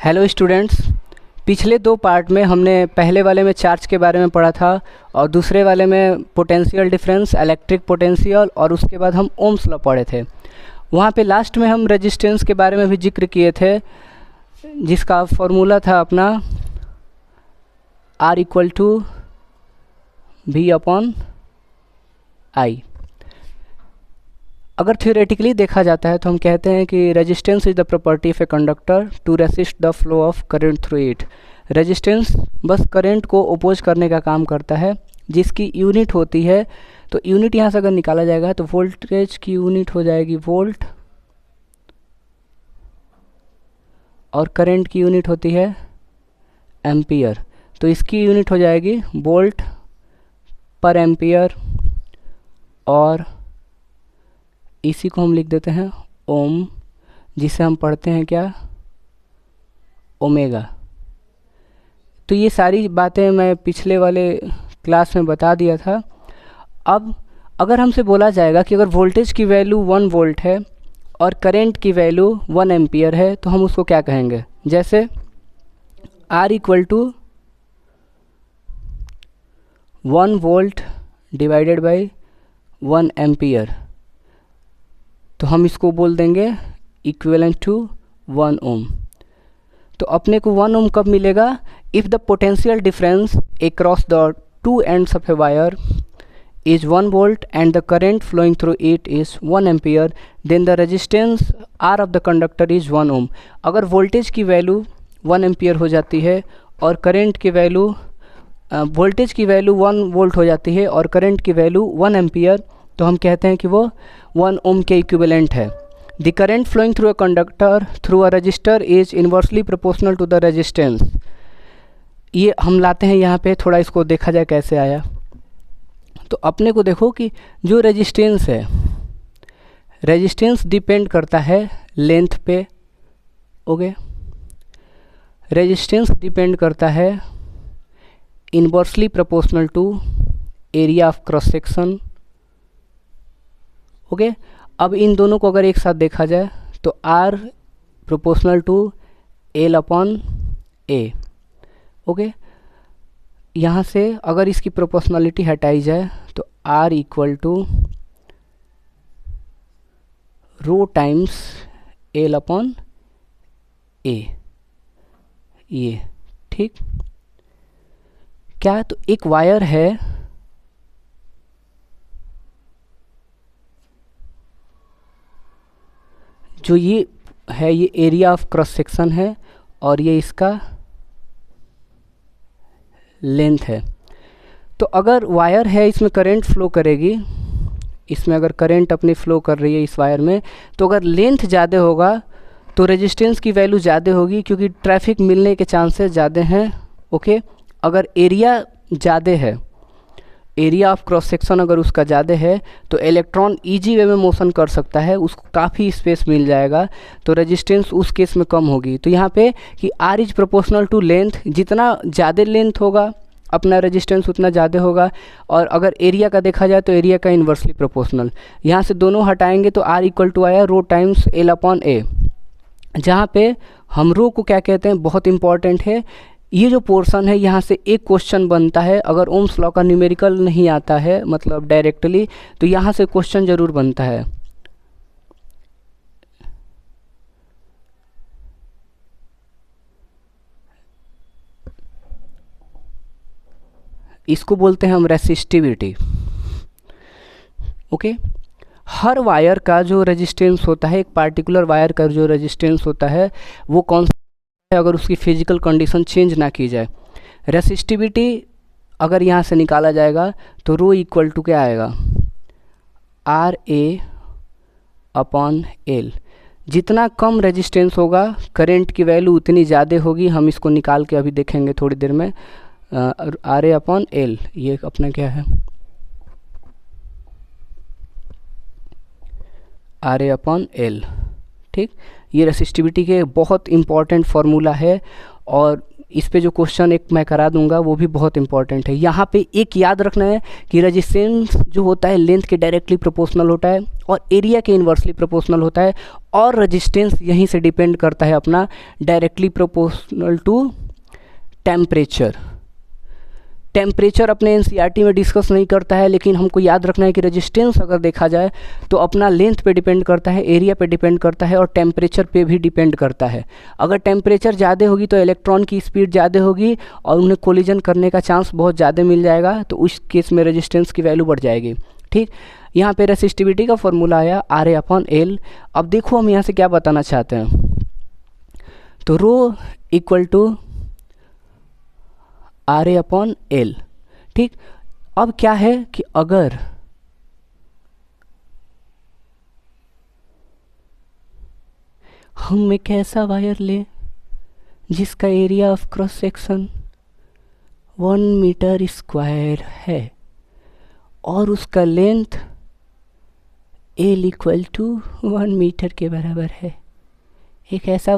Hello students. पिछले दो part में हमने पहले वाले में चार्ज के बारे में पढ़ा था और दूसरे वाले में पोटेंशियल डिफरेंस, इलेक्ट्रिक पोटेंशियल और उसके बाद हम ओम्स लॉ पढ़े थे। वहाँ पे लास्ट में हम रेजिस्टेंस के बारे में भी जिक्र किए थे, जिसका फॉर्मूला था अपना R equal to V upon I। अगर थ्योरेटिकली देखा जाता है तो हम कहते हैं कि resistance is the property of a conductor to resist the flow of current through it. Resistance बस करंट को अपोज करने का काम करता है, जिसकी यूनिट होती है, तो यूनिट यहाँ से अगर निकाला जाएगा तो वोल्टेज की यूनिट हो जाएगी वोल्ट और करंट की यूनिट होती है एम्पियर, तो इसकी यूनिट हो जाएगी वोल्ट पर एम्पियर और इसी को हम लिख देते हैं ओम, जिसे हम पढ़ते हैं क्या, ओमेगा। तो ये सारी बातें मैं पिछले वाले क्लास में बता दिया था। अब अगर हमसे बोला जाएगा कि अगर वोल्टेज की वैल्यू 1 वोल्ट है और करंट की वैल्यू 1 एम्पियर है तो हम उसको क्या कहेंगे। जैसे R equal to 1 volt divided by 1 ampere, तो हम इसको बोल देंगे इक्विवेलेंट टू 1 ओम। तो अपने को 1 ओम कब मिलेगा, if the potential difference across the two ends of a wire is 1 volt and the current flowing through it is 1 ampere, then the resistance R of the conductor is 1 ohm. अगर voltage की value 1 ampere हो जाती है और current की value voltage की value 1 volt हो जाती है और करंट की वैल्यू 1 एम्पियर, तो हम कहते हैं कि वो 1 ओम के इक्विवेलेंट है। The current flowing through a conductor through a resistor is inversely proportional to the resistance. ये हम लाते हैं यहाँ पे, थोड़ा इसको देखा जाए कैसे आया। तो अपने को देखो कि जो रेजिस्टेंस है, रेजिस्टेंस डिपेंड करता है लेंथ पे, ओके। रेजिस्टेंस डिपेंड करता है inversely proportional to area of cross section, okay. अब इन दोनों को अगर एक साथ देखा जाए तो R proportional to L upon A, okay. यहाँ से अगर इसकी प्रोपोर्शनलिटी हटाई जाए तो R equal to rho times L upon A, ये ठीक क्या। तो एक वायर है, जो ये है, ये एरिया ऑफ क्रॉस सेक्शन है और ये इसका लेंथ है। तो अगर वायर है, इसमें करंट फ्लो करेगी, इसमें अगर करंट अपनी फ्लो कर रही है इस वायर में, तो अगर लेंथ ज़्यादा होगा तो रेजिस्टेंस की वैल्यू ज़्यादा होगी, क्योंकि ट्रैफिक मिलने के चांसेस ज़्यादा हैं, ओके। अगर एरिया ज़्यादा है, एरिया ऑफ क्रॉस सेक्शन अगर उसका ज़्यादा है, तो इलेक्ट्रॉन इजी वे में मोशन कर सकता है, उसको काफ़ी स्पेस मिल जाएगा, तो रेजिस्टेंस उस केस में कम होगी। तो यहाँ पे कि R is proportional to length, जितना ज़्यादा लेंथ होगा अपना रेजिस्टेंस उतना ज़्यादा होगा। और अगर एरिया का देखा जाए तो एरिया का इन्वर्सली प्रोपोर्शनल, यहाँ से दोनों हटाएंगे तो R इक्वल टू आया रो टाइम्स L अपॉन A, जहाँ पे हम रो को क्या कहते हैं, बहुत इंपॉर्टेंट है। ये जो पोर्शन है, यहाँ से एक क्वेश्चन बनता है, अगर ओम्स लॉ का न्यूमेरिकल नहीं आता है मतलब डायरेक्टली, तो यहाँ से क्वेश्चन ज़रूर बनता है। इसको बोलते हैं हम रेसिस्टिविटी, ओके। हर वायर का जो रेजिस्टेंस होता है, एक पार्टिकुलर वायर का जो रेजिस्टेंस होता है वो कौन सा है, अगर उसकी फिजिकल कंडीशन चेंज ना की जाए। रेसिस्टिविटी अगर यहाँ से निकाला जाएगा तो रो इक्वल टू क्या आएगा, RA अपॉन L। जितना कम रेजिस्टेंस होगा करंट की वैल्यू उतनी ज़्यादा होगी। हम इसको निकाल के अभी देखेंगे थोड़ी देर में। RA अपॉन L, ये अपना क्या है, RA अपॉन L, ठीक। ये रेसिस्टिविटी के बहुत इम्पॉर्टेंट फार्मूला है और इस पे जो क्वेश्चन एक मैं करा दूंगा वो भी बहुत इंपॉर्टेंट है। यहाँ पे एक याद रखना है कि रेजिस्टेंस जो होता है लेंथ के डायरेक्टली प्रोपोर्शनल होता है और एरिया के इन्वर्सली प्रोपोर्शनल होता है, और रेजिस्टेंस यहीं से डिपेंड करता है अपना directly proportional to temperature. Temperature अपने एनसीईआरटी में डिस्कस नहीं करता है, लेकिन हमको याद रखना है कि रेजिस्टेंस अगर देखा जाए तो अपना लेंथ पे डिपेंड करता है, एरिया पे डिपेंड करता है और टेम्परेचर पे भी डिपेंड करता है। अगर टेम्परेचर ज़्यादा होगी तो इलेक्ट्रॉन की स्पीड ज़्यादा होगी और उन्हें कोलिजन करने का चांस बहुत ज़्यादा मिल जाएगा, तो उस केस में रेजिस्टेंस की वैल्यू बढ़ जाएगी। ठीक, यहाँ पे रेसिस्टिविटी का फॉर्मूला आया RA/L। अब देखो हम यहाँ से क्या बताना चाहते हैं, तो रो इक्वल टू RA/L। ठीक, अब क्या है कि अगर हम एक ऐसा वायर लें जिसका area of cross section 1 metre square है और उसका length L equal to 1 metre के बराबर है, एक ऐसा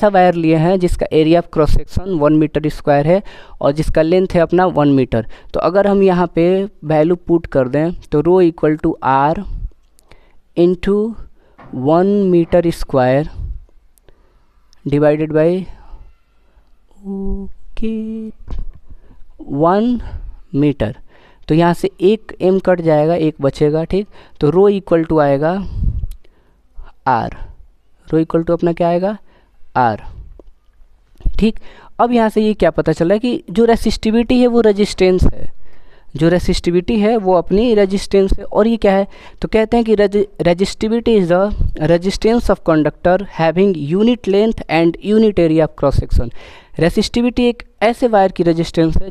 वायर लिए हैं जिसका area of cross section 1 metre square है और जिसका लेंथ है अपना 1 मीटर। तो अगर हम यहाँ पे वैल्यू पुट कर दें तो rho equal to R into 1 metre square divided by 1 meter. तो यहाँ से एक m कट जाएगा, एक बचेगा। ठीक, तो रो इक्वल टू आएगा R, रो इक्वल टू अपना क्या आएगा R। ठीक, अब यहाँ से ये क्या पता चला है कि जो रेसिस्टिविटी है वो रेजिस्टेंस है, जो रेसिस्टिविटी है वो अपनी रेजिस्टेंस है। और ये क्या है, तो कहते हैं कि resistivity is the resistance of conductor having unit length and unit area of cross section. Resistivity एक ऐसे वायर की रेजिस्टेंस है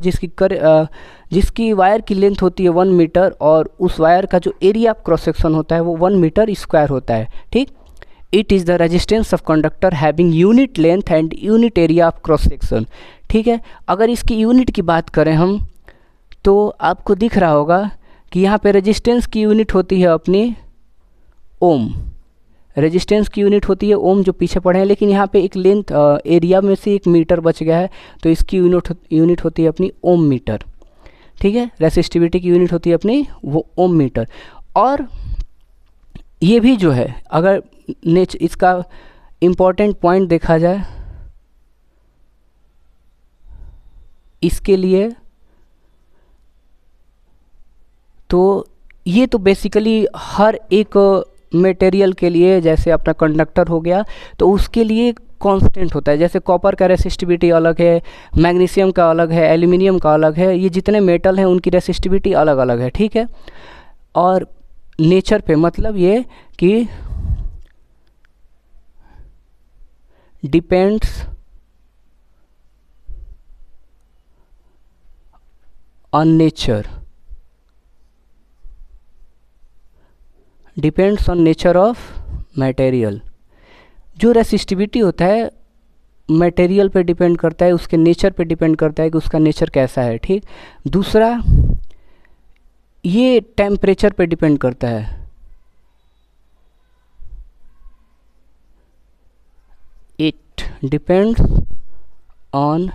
जिसकी वायर की लेंथ होती है 1 मीटर और उस वायर का जो एरिया ऑफ क्रॉस सेक्शन होता है वो 1 मीटर स्क्वायर होता है। ठीक, it is the resistance of conductor having unit length and unit area of cross section. ठीक है, अगर इसकी यूनिट की बात करें हम तो आपको दिख रहा होगा कि यहाँ पे रेजिस्टेंस की यूनिट होती है अपनी ओम, रेजिस्टेंस की यूनिट होती है ओम जो पीछे पढ़े हैं, लेकिन यहाँ पे एक लेंथ एरिया में से 1 मीटर बच गया है तो इसकी यूनिट होती है अपनी ओम मीटर। ठीक है, रेसिस्टिविटी की यूनिट होती है अपनी वो ओम मीटर। और ये भी जो है अगर इसका इम्पॉर्टेंट पॉइंट देखा जाए इसके लिए, तो ये तो बेसिकली हर एक मटेरियल के लिए, जैसे अपना कंडक्टर हो गया तो उसके लिए कांस्टेंट होता है। जैसे कॉपर का रेसिस्टिविटी अलग है, मैग्नीशियम का अलग है, एल्यूमिनियम का अलग है, ये जितने मेटल हैं उनकी रेसिस्टिविटी अलग अलग है। ठीक है, और नेचर पे मतलब ये कि depends on nature, depends on nature of material. जो रेसिस्टिविटी होता है मटेरियल पे डिपेंड करता है, उसके नेचर पे डिपेंड करता है कि उसका नेचर कैसा है। ठीक, दूसरा ये टेम्परेचर पे डिपेंड करता है, इट डिपेंड्स ऑन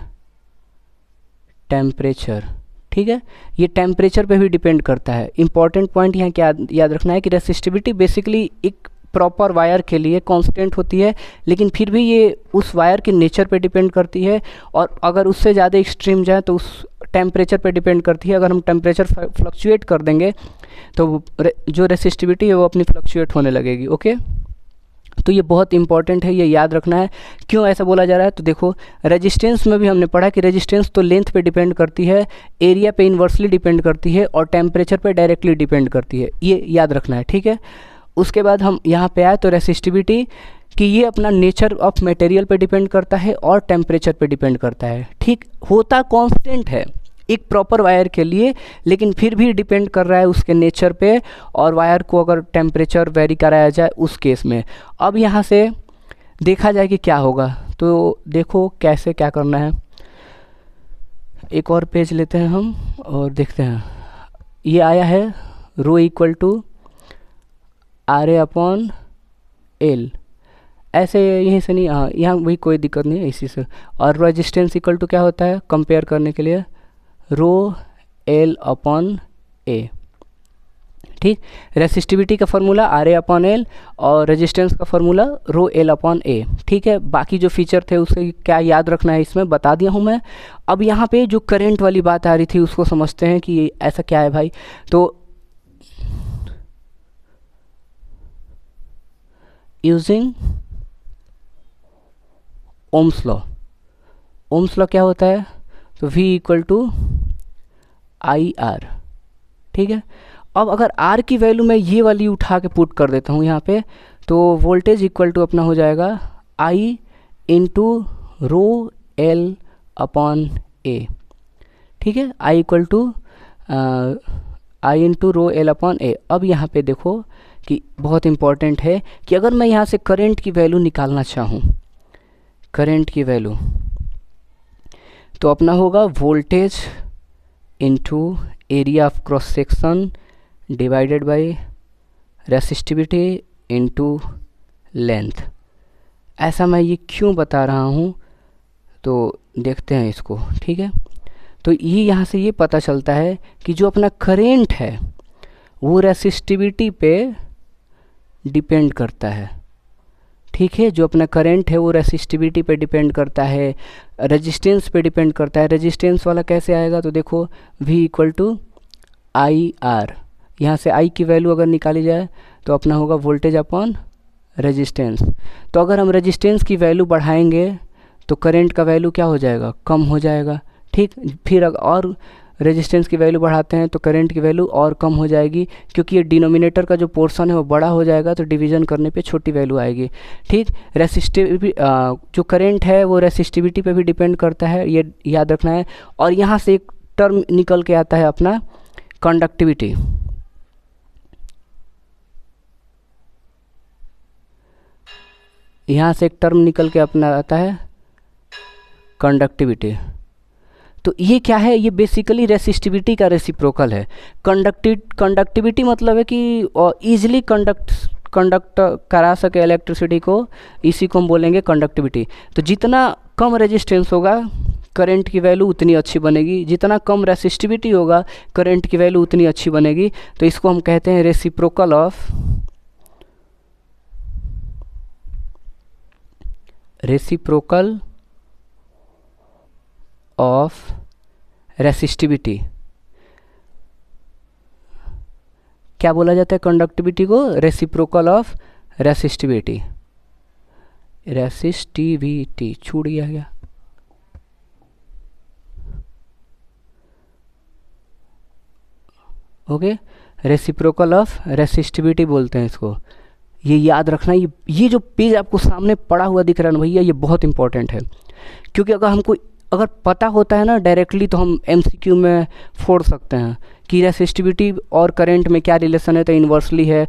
टेम्परेचर। ठीक है, ये टेम्परेचर पे भी डिपेंड करता है। इंपॉर्टेंट पॉइंट यहाँ क्या याद रखना है कि रेसिस्टिविटी बेसिकली एक प्रॉपर वायर के लिए कांस्टेंट होती है, लेकिन फिर भी ये उस वायर के नेचर पे डिपेंड करती है और अगर उससे ज़्यादा एक्सट्रीम जाए तो उस टेम्परेचर पे डिपेंड करती है। अगर हम टेम्परेचर फ्लक्चुएट कर देंगे तो जो रेसिस्टिविटी है वो अपनी फ्लक्चुएट होने लगेगी। ओके, तो ये बहुत इंपॉर्टेंट है, ये याद रखना है। क्यों ऐसा बोला जा रहा है, तो देखो रेजिस्टेंस में भी हमने पढ़ा कि रेजिस्टेंस तो लेंथ पे डिपेंड करती है, एरिया पे इन्वर्सली डिपेंड करती है और टेम्परेचर पे डायरेक्टली डिपेंड करती है, ये याद रखना है। ठीक है, उसके बाद हम यहाँ पे आए तो रेसिस्टिविटी कि ये अपना नेचर ऑफ मटेरियल पे डिपेंड करता है और टेम्परेचर पे डिपेंड करता है। ठीक, होता कांस्टेंट है एक प्रॉपर वायर के लिए, लेकिन फिर भी डिपेंड कर रहा है उसके नेचर पे और वायर को अगर टेम्परेचर वेरी कराया जाए उस केस में। अब यहाँ से देखा जाए कि क्या होगा, तो देखो कैसे क्या करना है। एक और पेज लेते हैं हम और देखते हैं। ये आया है रो इक्वल टू RA/L। ऐसे यहीं से नहीं, हाँ यहाँ वही कोई दिक्कत नहीं है इसी से। और रेजिस्टेंस इक्वल टू क्या होता है कंपेयर करने के लिए, रो एल अपॉन ए। ठीक, रेसिस्टिविटी का formula R A upon L और रेजिस्टेंस का formula rho L upon A. ठीक है, बाकी जो फीचर थे उससे क्या याद रखना है इसमें बता दिया हूँ मैं। अब यहाँ पे जो करंट वाली बात आ रही थी उसको समझते हैं कि ऐसा क्या है भाई। तो using Ohm's law, Ohm's law क्या होता है, तो V equal to I R. ठीक है, अब अगर R की वैल्यू मैं ये वाली उठा के पुट कर देता हूँ यहाँ पे, तो वोल्टेज इक्वल टू अपना हो जाएगा I into rho L upon A. ठीक है, I equal to I into rho L upon A. अब यहाँ पे देखो कि बहुत इम्पॉर्टेंट है कि अगर मैं यहाँ से करंट की वैल्यू निकालना चाहूँ, करंट की वैल्यू, तो अपना होगा voltage into area of cross section divided by resistivity into length. ऐसा मैं ये क्यों बता रहा हूँ, तो देखते हैं इसको। ठीक है, तो ये यहाँ से ये पता चलता है कि जो अपना करेंट है वो रेसिस्टिविटी पे डिपेंड करता है। ठीक है, जो अपना करंट है वो रेसिस्टिविटी पे डिपेंड करता है, रेजिस्टेंस पे डिपेंड करता है। रेजिस्टेंस वाला कैसे आएगा, तो देखो V equal to I R, यहाँ से I की वैल्यू अगर निकाली जाए तो अपना होगा वोल्टेज अपॉन रेजिस्टेंस। तो अगर हम रेजिस्टेंस की वैल्यू बढ़ाएंगे तो करंट का वैल्यू क्या हो जाएगा, कम हो जाएगा। ठीक, फिर अगर और रेजिस्टेंस की वैल्यू बढ़ाते हैं तो करंट की वैल्यू और कम हो जाएगी, क्योंकि ये डिनोमिनेटर का जो पोर्शन है वो बड़ा हो जाएगा तो डिवीजन करने पे छोटी वैल्यू आएगी। ठीक, रेसिस्टिविटी जो करंट है वो रेसिस्टिविटी पे भी डिपेंड करता है, ये याद रखना है। और यहाँ से एक टर्म निकल के आता है अपना कंडक्टिविटी। यहाँ से एक टर्म निकल के अपना आता है कंडक्टिविटी। तो ये क्या है, ये बेसिकली रेसिस्टिविटी का रेसिप्रोकल है। कंडक्टिविटी मतलब है कि ईजिली कंडक्ट करा सके इलेक्ट्रिसिटी को, इसी को हम बोलेंगे कंडक्टिविटी। तो जितना कम रेजिस्टेंस होगा करंट की वैल्यू उतनी अच्छी बनेगी, जितना कम रेसिस्टिविटी होगा करंट की वैल्यू उतनी अच्छी बनेगी। तो इसको हम कहते हैं रेसिप्रोकल ऑफ रेसिस्टिविटी। क्या बोला जाता है कंडक्टिविटी को, रेसिप्रोकल ऑफ रेसिस्टिविटी। रेसिस्टिविटी छूट गया। ओके, रेसिप्रोकल ऑफ रेसिस्टिविटी बोलते हैं इसको। ये याद रखना, ये जो पेज आपको सामने पड़ा हुआ दिख रहा है ना भैया, ये बहुत इंपॉर्टेंट है। क्योंकि अगर हमको अगर पता होता है ना डायरेक्टली, तो हम MCQ में फोड़ सकते हैं कि रेसिस्टिविटी और करंट में क्या रिलेशन है, तो इन्वर्सली है।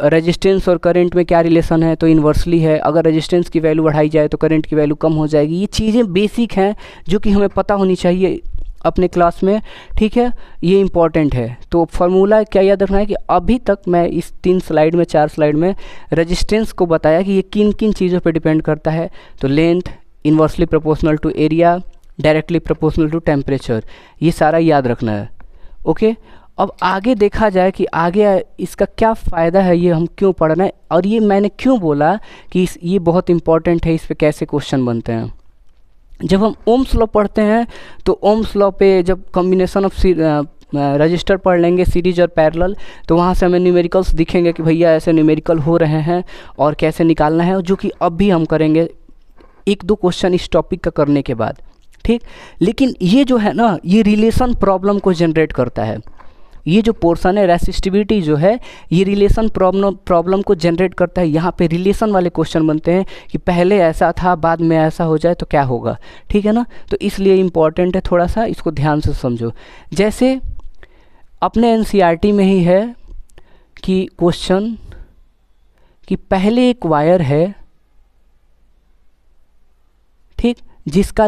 रेजिस्टेंस और करंट में क्या रिलेशन है, तो इन्वर्सली है। अगर रेजिस्टेंस की वैल्यू बढ़ाई जाए तो करंट की वैल्यू कम हो जाएगी। ये चीज़ें बेसिक हैं जो कि हमें पता होनी चाहिए अपने क्लास में। ठीक है, ये इम्पॉर्टेंट है। तो फार्मूला क्या याद रखना है कि अभी तक मैं इस 3 स्लाइड में 4 स्लाइड में रेजिस्टेंस को बताया कि ये किन किन चीज़ों पे डिपेंड करता है। तो length inversely proportional to area, directly proportional to temperature, ये सारा याद रखना है। ओके, अब आगे देखा जाए कि आगे इसका क्या फ़ायदा है, ये हम क्यों पढ़ना है, और ये मैंने क्यों बोला कि ये बहुत इंपॉर्टेंट है, इस पे कैसे क्वेश्चन बनते हैं। जब हम ओम्स लॉ पढ़ते हैं तो ओम्स लॉ पे जब कॉम्बिनेशन ऑफ रजिस्टर पढ़ लेंगे सीरीज और पैरेलल, तो वहाँ से हमें न्यूमेरिकल्स दिखेंगे कि भैया ऐसे न्यूमेरिकल हो रहे हैं और कैसे निकालना है, जो कि अब भी हम करेंगे 1-2 क्वेश्चन इस टॉपिक का करने के बाद। ठीक, लेकिन ये जो है ना, ये रिलेशन प्रॉब्लम को जनरेट करता है। ये जो पोर्शन है रेसिस्टिविटी जो है, ये रिलेशन प्रॉब्लम को जनरेट करता है। यहाँ पे रिलेशन वाले क्वेश्चन बनते हैं कि पहले ऐसा था बाद में ऐसा हो जाए तो क्या होगा। ठीक है ना, तो इसलिए इम्पॉर्टेंट है, थोड़ा सा इसको ध्यान से समझो। जैसे अपने NCERT में ही है कि क्वेश्चन कि पहले एक वायर है, ठीक, जिसका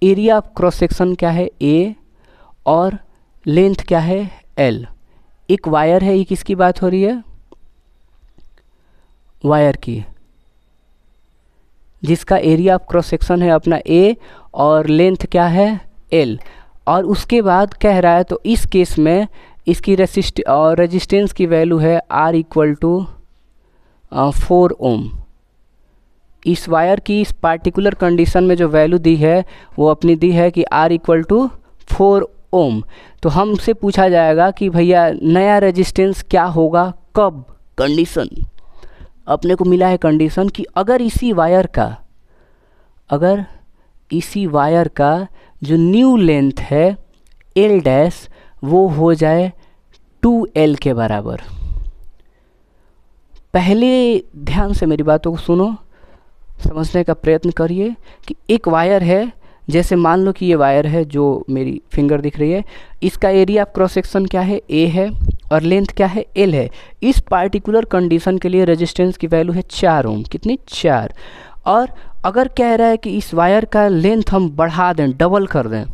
एरिया ऑफ क्रॉस सेक्शन क्या है A और लेंथ क्या है L। एक वायर है, ये किसकी बात हो रही है, वायर की। जिसका एरिया ऑफ क्रॉस सेक्शन है अपना ए और लेंथ क्या है एल, और उसके बाद कह रहा है तो इस केस में इसकी रेजिस्टेंस की वैल्यू है आर इक्वल टू 4 ओम। इस वायर की इस पार्टिकुलर कंडीशन में जो वैल्यू दी है वो अपनी दी है कि आर इक्वल टू 4 ओम। तो हमसे पूछा जाएगा कि भैया नया रेजिस्टेंस क्या होगा, कब, कंडीशन अपने को मिला है कंडीशन कि अगर इसी वायर का जो न्यू लेंथ है एल डैश वो हो जाए 2L के बराबर। पहले ध्यान से मेरी बातों को सुनो, समझने का प्रयत्न करिए कि एक वायर है, जैसे मान लो कि ये वायर है जो मेरी फिंगर दिख रही है, इसका एरिया ऑफ क्रॉस सेक्शन क्या है ए है और लेंथ क्या है एल है। इस पार्टिकुलर कंडीशन के लिए रेजिस्टेंस की वैल्यू है 4 ओम, कितनी 4। और अगर कह रहा है कि इस वायर का लेंथ हम बढ़ा दें, डबल कर दें,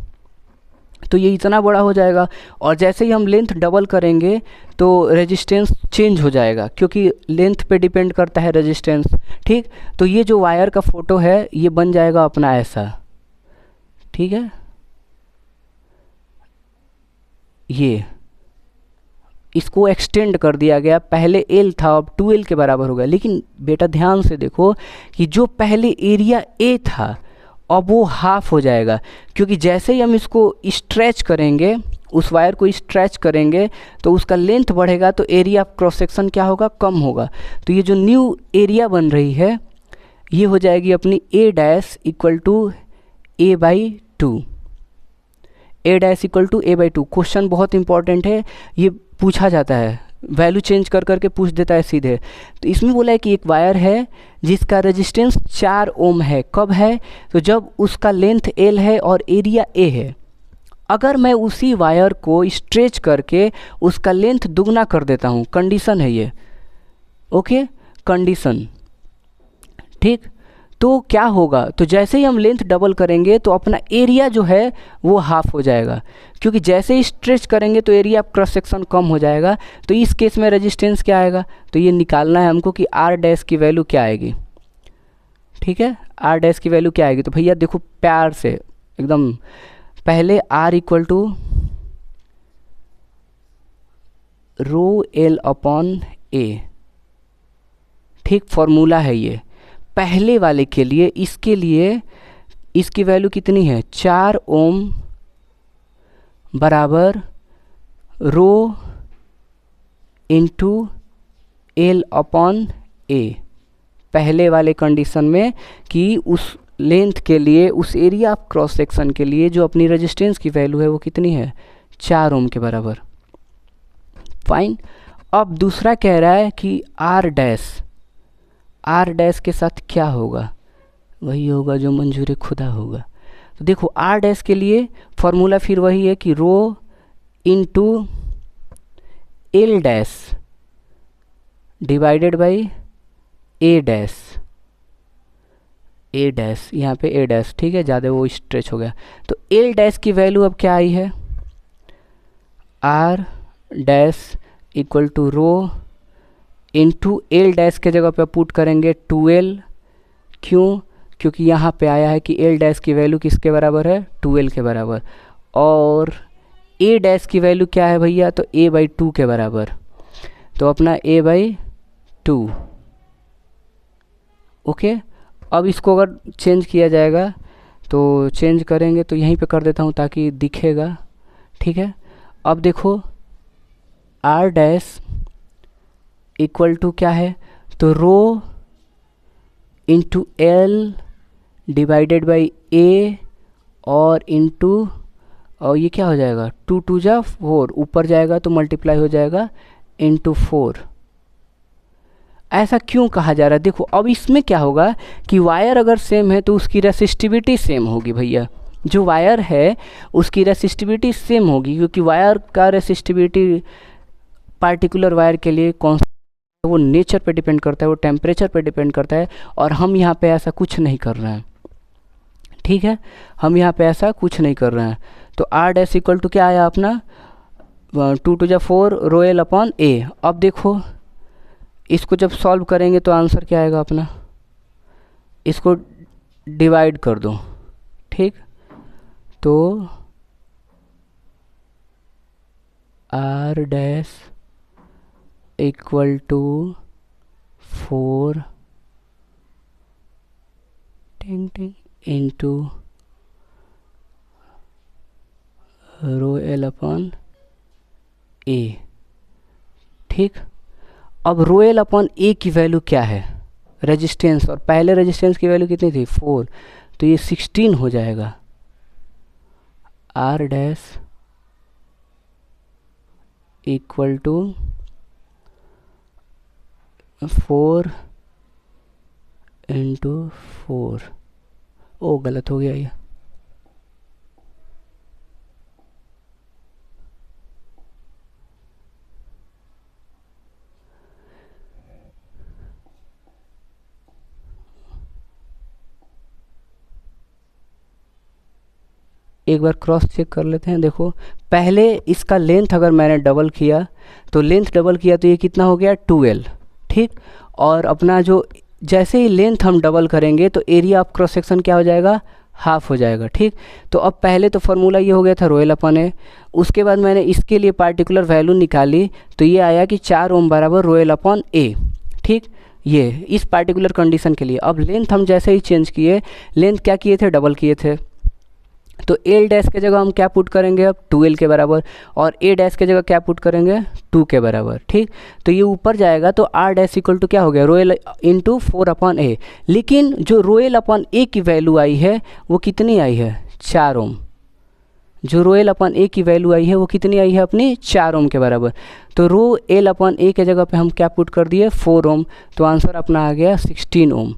तो ये इतना बड़ा हो जाएगा, और जैसे ही हम लेंथ डबल करेंगे तो रेजिस्टेंस चेंज हो जाएगा, क्योंकि लेंथ पे डिपेंड करता है रेजिस्टेंस। ठीक, तो ये जो वायर का फ़ोटो है ये बन जाएगा अपना ऐसा, ठीक है, ये इसको एक्सटेंड कर दिया गया, पहले L था अब 2L के बराबर हो गया। लेकिन बेटा ध्यान से देखो कि जो पहले एरिया A था अब वो हाफ हो जाएगा, क्योंकि जैसे ही हम इसको स्ट्रेच करेंगे, उस वायर को स्ट्रेच करेंगे तो उसका लेंथ बढ़ेगा, तो एरिया ऑफ क्रॉस सेक्शन क्या होगा, कम होगा। तो ये जो न्यू एरिया बन रही है ये हो जाएगी अपनी A dash equal to A/2, A dash equal to A/2। Question बहुत इंपॉर्टेंट है, ये पूछा जाता है, वैल्यू चेंज कर करके पूछ देता है सीधे। तो इसमें बोला है कि एक वायर है जिसका रेजिस्टेंस 4 ओम है, कब है, तो जब उसका लेंथ L है और एरिया A है। अगर मैं उसी वायर को स्ट्रेच करके उसका लेंथ दुगना कर देता हूँ, कंडीशन है ये, ओके, कंडीशन, ठीक, तो क्या होगा, तो जैसे ही हम लेंथ डबल करेंगे तो अपना एरिया जो है वो हाफ हो जाएगा, क्योंकि जैसे ही स्ट्रेच करेंगे तो एरिया ऑफ क्रॉस सेक्शन कम हो जाएगा। तो इस केस में रेजिस्टेंस क्या आएगा, तो ये निकालना है हमको कि आर डैश की वैल्यू क्या आएगी। ठीक है, आर डैश की वैल्यू क्या आएगी, तो भैया देखो प्यार से एकदम, पहले R equal to rho L upon A, ठीक, फॉर्मूला है ये पहले वाले के लिए। इसके लिए इसकी वैल्यू कितनी है, 4 ओम बराबर रो इंटू एल अपॉन ए, पहले वाले कंडीशन में कि उस लेंथ के लिए, उस एरिया ऑफ क्रॉस सेक्शन के लिए जो अपनी रेजिस्टेंस की वैल्यू है वो कितनी है, 4 ओम के बराबर। फाइन, अब दूसरा कह रहा है कि आर डैश के साथ क्या होगा, वही होगा जो मंजूर खुदा होगा। तो देखो आर डैश के लिए फॉर्मूला फिर वही है कि rho into L dash divided by A dash, यहाँ पे ए डैश, ठीक है, ज़्यादा वो स्ट्रेच हो गया। तो एल डैश की वैल्यू अब क्या आई है, R dash equal to rho into L dash के जगह पे पुट करेंगे 2L, क्यों, क्योंकि यहाँ पे आया है कि एल डैश की वैल्यू किसके बराबर है, 2L के बराबर, और ए डैश की वैल्यू क्या है भैया, तो A/2 के बराबर, तो अपना A/2, ओके। अब इसको अगर चेंज किया जाएगा तो चेंज करेंगे, तो यहीं पे कर देता हूँ ताकि दिखेगा, ठीक है। अब देखो आर डैश इक्वल टू क्या है, तो रो इंटू एल डिवाइडेड बाई ए और इंटू, और ये क्या हो जाएगा, 2 2 जा 4, ऊपर जाएगा तो मल्टीप्लाई हो जाएगा इंटू 4। ऐसा क्यों कहा जा रहा है, देखो अब इसमें क्या होगा कि वायर अगर सेम है तो उसकी रेसिस्टिविटी सेम होगी भैया, जो वायर है उसकी रेसिस्टिविटी सेम होगी, क्योंकि वायर का रेसिस्टिविटी पार्टिकुलर वायर के लिए कौन, वो नेचर पे डिपेंड करता है, वो टेम्परेचर पे डिपेंड करता है, और हम यहाँ पे ऐसा कुछ नहीं कर रहे हैं, ठीक है, हम यहाँ पे ऐसा कुछ नहीं कर रहे हैं। तो आर डैश इक्वल टू क्या आया अपना, 2 2 जा 4 रो एल अपॉन ए। अब देखो इसको जब सॉल्व करेंगे तो आंसर क्या आएगा अपना, इसको डिवाइड कर दो, ठीक। तो r dash equal to 4 into rho L upon A, ठीक। अब रो एल अपॉन ए की वैल्यू क्या है, रेजिस्टेंस, और पहले रेजिस्टेंस की वैल्यू कितनी थी 4, तो ये 16 हो जाएगा। r dash equal to 4 into 4, ओ गलत हो गया ये, एक बार क्रॉस चेक कर लेते हैं। देखो पहले इसका लेंथ अगर मैंने डबल किया तो ये कितना हो गया 12, ठीक। और अपना जो जैसे ही लेंथ हम डबल करेंगे तो एरिया ऑफ क्रॉस सेक्शन क्या हो जाएगा, हाफ हो जाएगा, ठीक। तो अब पहले तो फार्मूला ये हो गया था रो एल अपॉन ए, उसके बाद मैंने इसके लिए पार्टिकुलर वैल्यू निकाली तो ये आया कि 4 ओम बराबर रो एल अपॉन ए, ठीक। ये इस पार्टिकुलर कंडीशन के लिए। अब लेंथ हम जैसे ही चेंज किए, लेंथ क्या किए थे, डबल किए थे, तो एल डैश के जगह हम क्या पुट करेंगे अब 2l के बराबर, और ए डैश के जगह क्या पुट करेंगे 2 के बराबर, ठीक। तो ये ऊपर जाएगा तो r डैश इक्वल टू क्या हो गया रो एल इंटू 4 अपॉन ए, लेकिन जो रो एल अपॉन ए की वैल्यू आई है वो कितनी आई है 4 ओम, जो रो एल अपॉन ए की वैल्यू आई है वो कितनी आई है अपनी 4 ओम के बराबर। तो रो एल अपॉन ए के जगह पे हम क्या पुट कर दिए 4 ओम, तो आंसर अपना आ गया 16 ओम।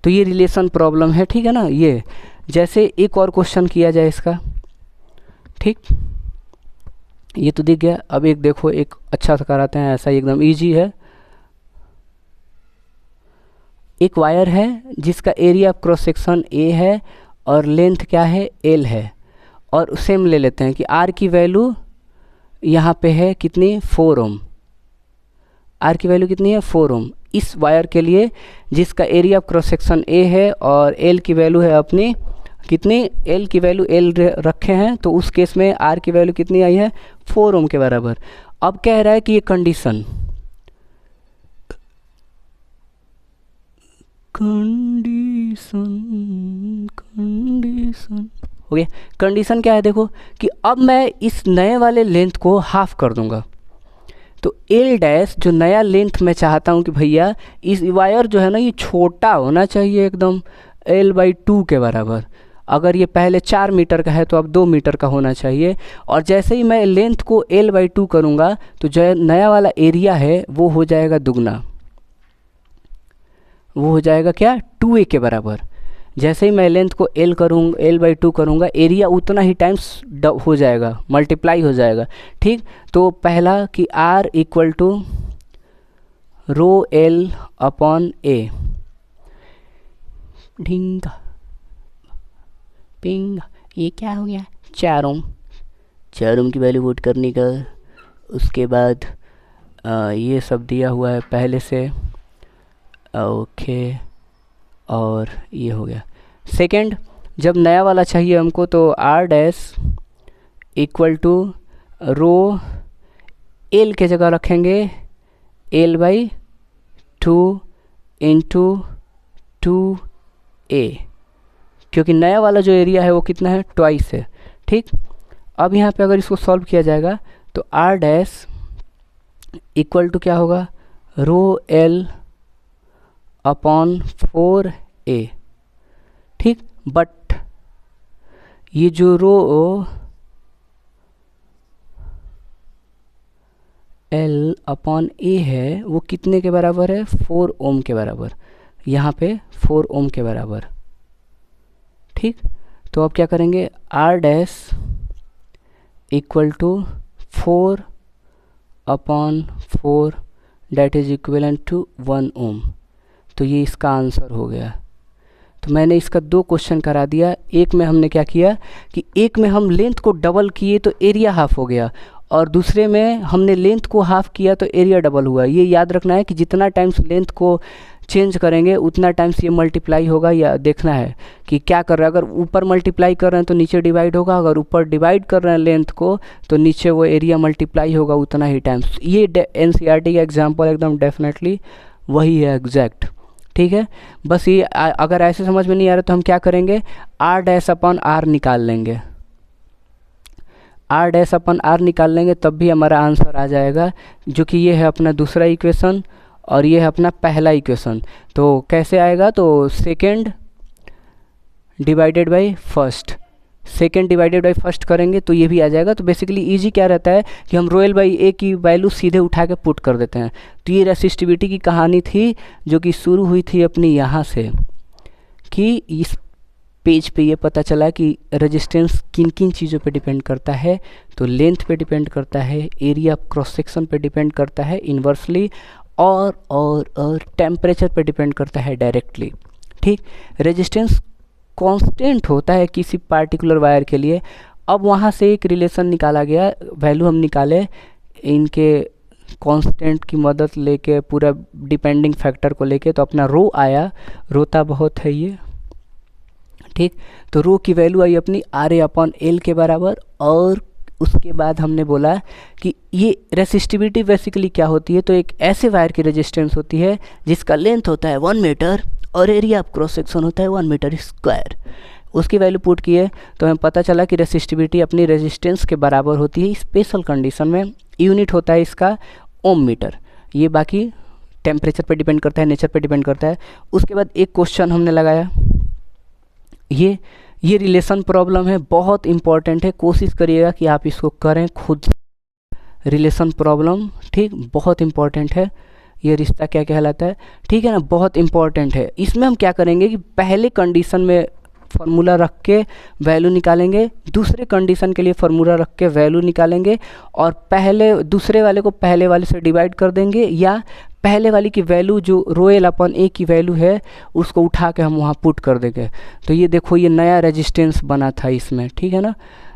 तो ये रिलेशन प्रॉब्लम है, ठीक है ना। ये जैसे एक और क्वेश्चन किया जाए इसका, ठीक, ये तो दिख गया। अब एक देखो, एक अच्छा सा कराते हैं, ऐसा एकदम इजी है। एक वायर है जिसका area of cross section A है और लेंथ क्या है एल है, और सेम ले लेते हैं कि आर की वैल्यू यहाँ पे है कितनी 4 ओम, आर की वैल्यू कितनी है 4 ओम इस वायर के लिए जिसका area of cross section A है, और एल की वैल्यू है अपनी कितनी, एल की वैल्यू एल रखे हैं, तो उस केस में आर की वैल्यू कितनी आई है 4 ओम के बराबर। अब कह रहा है कि ये कंडीशन हो गया। कंडीशन क्या है देखो कि अब मैं इस नए वाले लेंथ को हाफ कर दूंगा, तो एल डैश जो नया लेंथ मैं चाहता हूँ कि भैया इस वायर जो है ना ये छोटा होना चाहिए एकदम l/2 के बराबर। अगर ये पहले 4 मीटर का है तो अब 2 मीटर का होना चाहिए, और जैसे ही मैं लेंथ को l/2 करूँगा तो जो नया वाला एरिया है वो हो जाएगा दुगना, वो हो जाएगा क्या 2a के बराबर। जैसे ही मैं लेंथ को l/2 करूँगा एरिया उतना ही टाइम्स हो जाएगा, मल्टीप्लाई हो जाएगा, ठीक। तो पहला कि r equal to rho L upon A, ढींगा पिंग, ये क्या हो गया 4 ओम की वैल्यू वोट करने का। उसके बाद ये सब दिया हुआ है पहले से, ओके, और ये हो गया। सेकंड, जब नया वाला चाहिए हमको तो r dash equal to rho L के जगह रखेंगे l/2 इंटू 2a, क्योंकि नया वाला जो एरिया है वो कितना है ट्वाइस है, ठीक। अब यहाँ पे अगर इसको सॉल्व किया जाएगा तो r डैश इक्वल टू क्या होगा रो एल अपॉन 4a, ठीक। बट ये जो रो एल अपॉन ए है वो कितने के बराबर है 4 ओम के बराबर, यहाँ पे 4 ओम के बराबर, ठीक। तो अब क्या करेंगे r dash equal to 4 upon 4 that is equivalent to 1 ohm. तो ये इसका आंसर हो गया। तो मैंने इसका 2 क्वेश्चन करा दिया। एक में हमने क्या किया कि एक में हम लेंथ को डबल किए तो एरिया हाफ हो गया, और दूसरे में हमने लेंथ को हाफ किया तो एरिया डबल हुआ। ये याद रखना है कि जितना टाइम्स लेंथ को चेंज करेंगे उतना टाइम्स ये मल्टीप्लाई होगा, या देखना है कि क्या कर रहा है। अगर ऊपर मल्टीप्लाई कर रहे हैं तो नीचे डिवाइड होगा, अगर ऊपर डिवाइड कर रहे हैं लेंथ को तो नीचे वो एरिया मल्टीप्लाई होगा उतना ही टाइम्स। ये एनसीईआरटी का एग्जांपल एकदम डेफिनेटली वही है एग्जैक्ट, ठीक है। बस ये अगर ऐसे समझ में नहीं आ रहा तो हम क्या करेंगे, आर डैश अपन आर निकाल लेंगे, आर डैश अपन आर निकाल लेंगे तब भी हमारा आंसर आ जाएगा, जो कि ये है अपना दूसरा इक्वेशन और ये है अपना पहला इक्वेशन। तो कैसे आएगा, तो second divided by first, second divided by first करेंगे तो ये भी आ जाएगा। तो बेसिकली इजी क्या रहता है कि हम रोयल बाई ए की वैल्यू सीधे उठा के पुट कर देते हैं। तो ये रेसिस्टिविटी की कहानी थी जो कि शुरू हुई थी अपनी यहाँ से, कि इस पेज पे ये पता चला कि रेजिस्टेंस किन किन चीज़ों पे डिपेंड करता है। तो लेंथ पे डिपेंड करता है, एरिया क्रॉस सेक्शन पे डिपेंड करता है इन्वर्सली, और टेम्परेचर पे डिपेंड करता है डायरेक्टली, ठीक। रेजिस्टेंस कांस्टेंट होता है किसी पार्टिकुलर वायर के लिए। अब वहाँ से एक रिलेशन निकाला गया, वैल्यू हम निकाले इनके कांस्टेंट की मदद लेके, पूरा डिपेंडिंग फैक्टर को लेके, तो अपना रो आया, रोता बहुत है ये, ठीक। तो रो की वैल्यू आई अपनी RA/L के बराबर। और उसके बाद हमने बोला कि ये रेसिस्टिविटी बेसिकली क्या होती है, तो एक ऐसे वायर की रेजिस्टेंस होती है जिसका लेंथ होता है 1 मीटर और एरिया ऑफ क्रॉस सेक्शन होता है 1 मीटर स्क्वायर। उसकी वैल्यू पुट किए तो हमें पता चला कि रेसिस्टिविटी अपनी रेजिस्टेंस के बराबर होती है स्पेशल कंडीशन में। यूनिट होता है इसका ओम मीटर। ये बाकी टेम्परेचर पे डिपेंड करता है, नेचर पे डिपेंड करता है। उसके बाद एक क्वेश्चन हमने लगाया, ये रिलेशन प्रॉब्लम है, बहुत इंपॉर्टेंट है, कोशिश करिएगा कि आप इसको करें खुद। रिलेशन प्रॉब्लम, ठीक, बहुत इंपॉर्टेंट है। ये रिश्ता क्या कहलाता है, ठीक है ना, बहुत इंपॉर्टेंट है। इसमें हम क्या करेंगे कि पहले कंडीशन में फार्मूला रख के वैल्यू निकालेंगे, दूसरे कंडीशन के लिए फार्मूला रख के वैल्यू निकालेंगे, और पहले दूसरे वाले को पहले वाले से डिवाइड कर देंगे, या पहले वाली की वैल्यू जो ρL/A की वैल्यू है उसको उठा के हम वहाँ पुट कर देंगे। तो ये देखो ये नया रेजिस्टेंस बना था इसमें, ठीक है ना,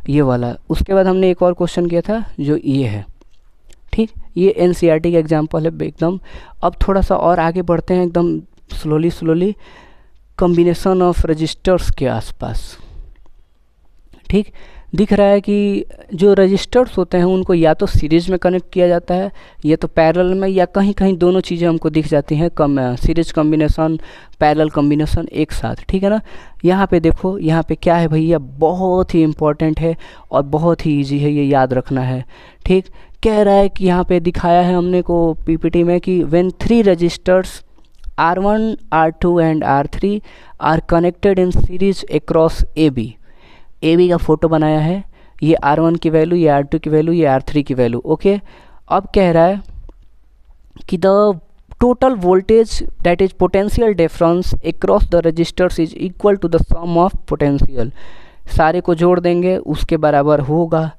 ये वाला। उसके बाद हमने एक और क्वेश्चन किया था जो ये है, ठीक। ये एनसीईआरटी का एग्जांपल है एकदम। अब थोड़ा सा और आगे बढ़ते हैं एकदम स्लोली कॉम्बिनेशन ऑफ रजिस्टर्स के आसपास, ठीक। दिख रहा है कि जो रजिस्टर्स होते हैं उनको या तो सीरीज में कनेक्ट किया जाता है या तो पैरेलल में, या कहीं कहीं दोनों चीज़ें हमको दिख जाती हैं, सीरीज कॉम्बिनेशन, पैरेलल कॉम्बिनेशन एक साथ, ठीक है ना। यहाँ पे देखो, यहाँ पे क्या है भैया, बहुत ही इम्पॉर्टेंट है और बहुत ही ईजी है, ये याद रखना है, ठीक। कह रहा है कि यहाँ पे दिखाया है हमने को पीपीटी में कि when 3 resistors R1, R2 and R3 are connected in series across AB का फोटो बनाया है, ये R1 की वैल्यू, ये R2 की वैल्यू, ये R3 की वैल्यू, ओके। अब कह रहा है कि the total voltage that is potential difference across the resistors is equal to the sum of potential. सारे को जोड़ देंगे उसके बराबर होगा,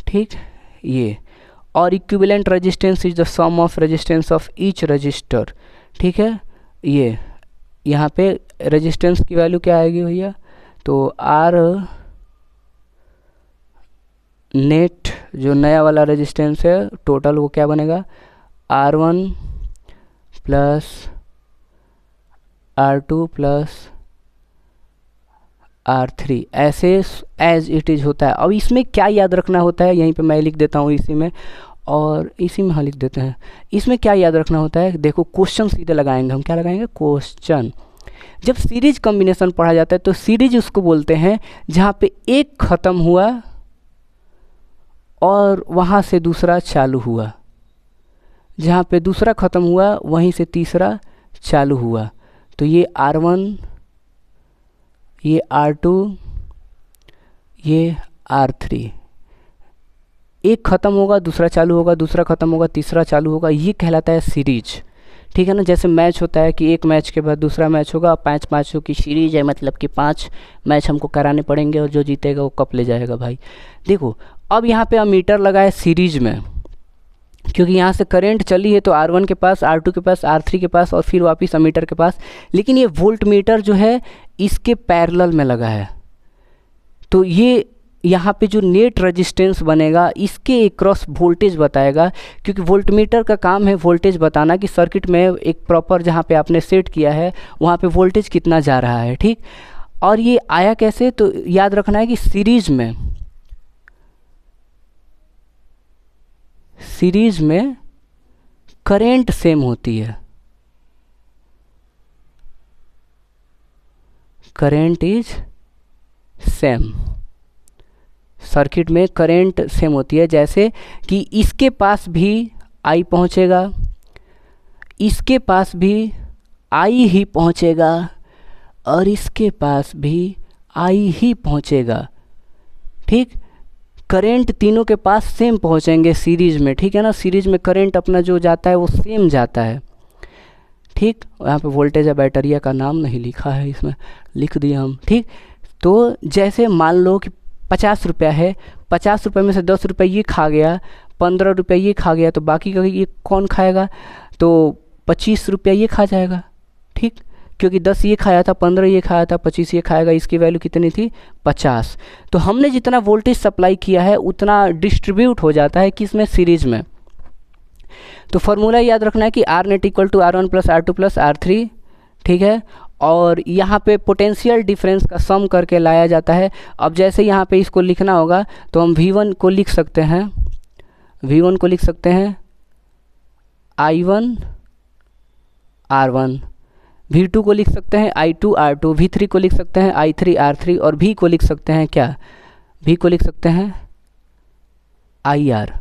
ठीक। ये और equivalent resistance is the sum of resistance of each resistor, ठीक है। ये यहाँ पे रेजिस्टेंस की वैल्यू क्या आएगी भैया, तो R नेट जो नया वाला रेजिस्टेंस है टोटल वो क्या बनेगा, R1 plus R2 plus R3, ऐसे एज इट इज़ होता है। अब इसमें क्या याद रखना होता है, यहीं पे मैं लिख देता हूँ इसी में, और इसी में हाँ लिख देते हैं। इसमें क्या याद रखना होता है, देखो क्वेश्चन सीधे लगाएंगे हम, क्या लगाएंगे, क्वेश्चन। जब सीरीज कॉम्बिनेशन पढ़ा जाता है तो सीरीज उसको बोलते हैं जहाँ पे एक ख़त्म हुआ और वहाँ से दूसरा चालू हुआ, जहाँ पे दूसरा ख़त्म हुआ वहीं से तीसरा चालू हुआ। तो ये R1, ये R2, ये R3, एक ख़त्म होगा दूसरा चालू होगा, दूसरा ख़त्म होगा तीसरा चालू होगा, ये कहलाता है सीरीज, ठीक है ना। जैसे मैच होता है कि एक मैच के बाद दूसरा मैच होगा, 5 मैचों की सीरीज है, मतलब कि 5 मैच हमको कराने पड़ेंगे और जो जीतेगा वो कप ले जाएगा भाई। देखो अब यहाँ पे अमीटर लगा है सीरीज में, क्योंकि यहाँ से करंट चली है तो R1 के पास, R2 के पास, R3 के पास और फिर वापस अमीटर के पास, लेकिन ये वोल्ट मीटर जो है इसके पैरेलल में लगा है। तो ये यहाँ पे जो नेट रेजिस्टेंस बनेगा इसके क्रॉस वोल्टेज बताएगा, क्योंकि वोल्टमीटर का काम है वोल्टेज बताना कि सर्किट में एक प्रॉपर जहाँ पे आपने सेट किया है वहाँ पे वोल्टेज कितना जा रहा है। ठीक, और ये आया कैसे, तो याद रखना है कि सीरीज में करंट सेम होती है, करंट इज सेम, सर्किट में करंट सेम होती है। जैसे कि इसके पास भी I पहुंचेगा, इसके पास भी I ही पहुंचेगा, और इसके पास भी I ही पहुंचेगा। ठीक, करंट तीनों के पास सेम पहुंचेंगे सीरीज में। ठीक है ना, सीरीज में करंट अपना जो जाता है वो सेम जाता है। ठीक, यहाँ पे वोल्टेज या बैटरिया का नाम नहीं लिखा है, इसमें लिख दिया हम। ठीक, तो जैसे मान लो कि 50 रुपया है, 50 रुपये में से 10 रुपये ये खा गया, 15 रुपये ये खा गया, तो बाकी का ये कौन खाएगा, तो 25 रुपया ये खा जाएगा। ठीक, क्योंकि 10 ये खाया था, 15 ये खाया था, 25 ये खाएगा, इसकी वैल्यू कितनी थी 50। तो हमने जितना वोल्टेज सप्लाई किया है उतना डिस्ट्रीब्यूट हो जाता है किसमें, सीरीज में। तो फॉर्मूला याद रखना है कि R net equal to R1 plus R2 plus R3। ठीक है, और यहाँ पे पोटेंशियल डिफरेंस का सम करके लाया जाता है। अब जैसे यहाँ पे इसको लिखना होगा तो हम V1 को लिख सकते हैं, V1 को लिख सकते हैं I1 R1, V2 को लिख सकते हैं I2 R2, V3 को लिख सकते हैं I3 R3, और V को लिख सकते हैं क्या, V को लिख सकते हैं IR।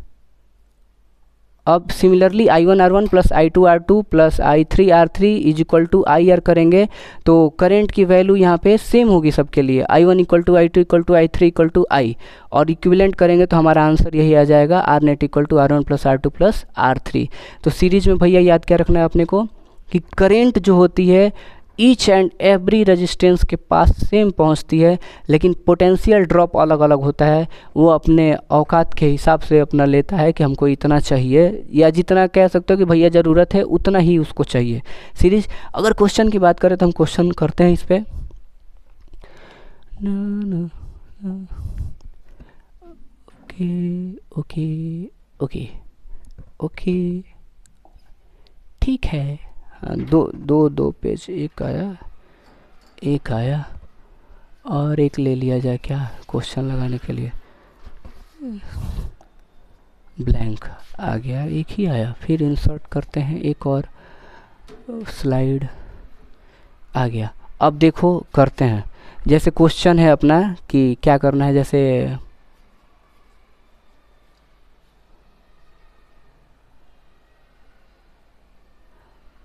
अब similarly I1 R1 plus I2 R2 plus I3 R3 is equal to IR करेंगे तो करंट की वैल्यू यहाँ पे सेम होगी सबके लिए, I1 equal to I2 equal to I3 equal to I, और इक्विवेलेंट करेंगे तो हमारा आंसर यही आ जाएगा R net equal to R1 plus R2 plus R3। तो सीरीज में भैया याद क्या रखना है अपने को कि करंट जो होती है ईच एंड एवरी रेजिस्टेंस के पास सेम पहुंचती है, लेकिन पोटेंशियल ड्रॉप अलग अलग होता है। वो अपने औकात के हिसाब से अपना लेता है कि हमको इतना चाहिए, या जितना कह सकते हो कि भैया ज़रूरत है उतना ही उसको चाहिए। सीरीज अगर क्वेश्चन की बात करें तो हम क्वेश्चन करते हैं इस पर। ओके ओके ओके ठीक है, हाँ, दो पेज, एक आया और एक ले लिया जाए क्या क्वेश्चन लगाने के लिए, ब्लैंक आ गया, एक ही आया, फिर इंसर्ट करते हैं एक और स्लाइड, आ गया। अब देखो करते हैं, जैसे क्वेश्चन है अपना कि क्या करना है, जैसे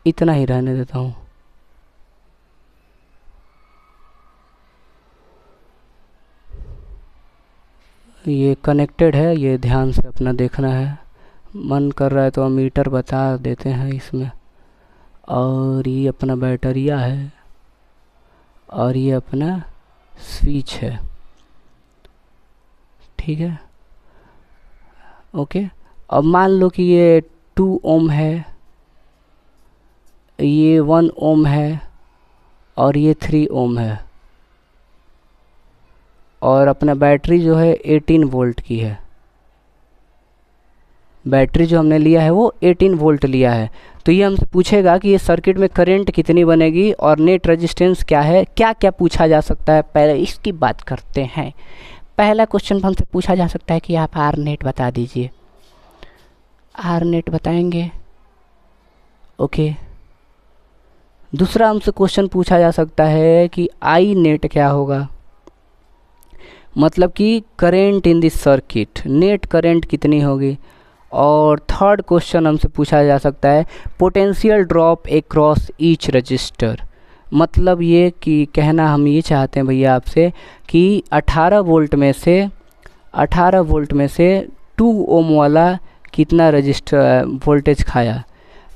इतना ही रहने देता हूँ। ये कनेक्टेड है, ये ध्यान से अपना देखना है, मन कर रहा है तो हम मीटर बता देते हैं इसमें, और ये अपना बैटरिया है, और ये अपना स्विच है। ठीक है, ओके। अब मान लो कि ये 2 ओम है, ये 1 ओम है, और ये 3 ओम है, और अपना बैटरी जो है 18 वोल्ट की है। बैटरी जो हमने लिया है वो 18 वोल्ट लिया है। तो ये हमसे पूछेगा कि ये सर्किट में करंट कितनी बनेगी और नेट रेजिस्टेंस क्या है, क्या क्या पूछा जा सकता है। पहले इसकी बात करते हैं। पहला क्वेश्चन हमसे पूछा जा सकता है कि आप आर नेट बता दीजिए, आर नेट बताएंगे, ओके। दूसरा हमसे क्वेश्चन पूछा जा सकता है कि आई नेट क्या होगा, मतलब कि current in this circuit, net current कितनी होगी। और थर्ड क्वेश्चन हमसे पूछा जा सकता है potential drop across each resistor, मतलब ये कि कहना हम ये चाहते हैं भैया आपसे कि 18 वोल्ट में से 2 ओम वाला कितना रजिस्टर वोल्टेज खाया।